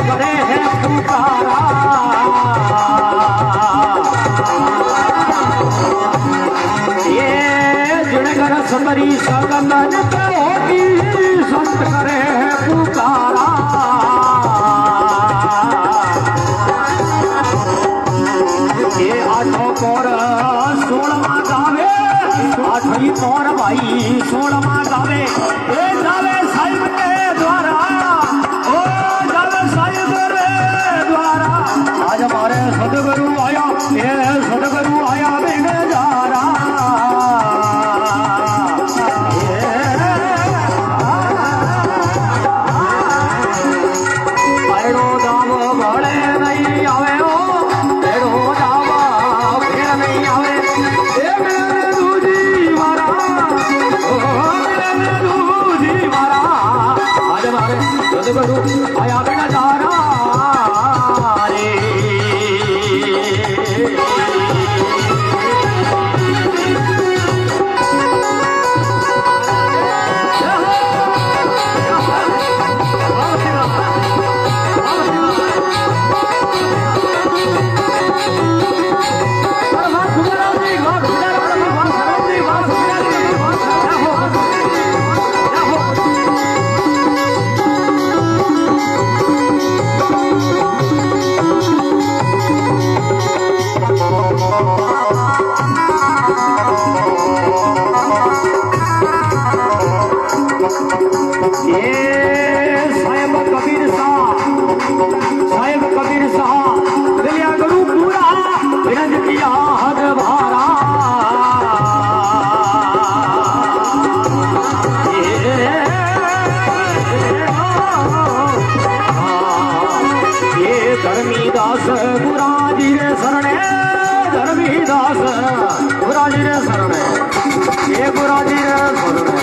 करे है पुकारा ये जुड़कर समरी सगमन पे होगी संत करे है पुकारा ये आठों कोर 16वां गावे आठवीं कोर भाई 16वां गावे ये जावे साहिब के द्वारा ओ जावे साहिब रे द्वारा आज हमारे सदगुरु आया ये सदगुरु आया बिन जारा पैरो दाम भले नहीं आवे ओ पैरो दाम फिर नहीं आवे ए मेरे दूजी मारा ओ मेरे दूजी मारा आज हमारे सदगुरु आया बिन जारा रे साहेब कबीर साहब दिलिया गुरु पूरा विरज किया हद भारा ये धर्मीदास गुराजी रे शरणे धर्मीदास गुराजी रे शरणे ये गुराजी रे शरणे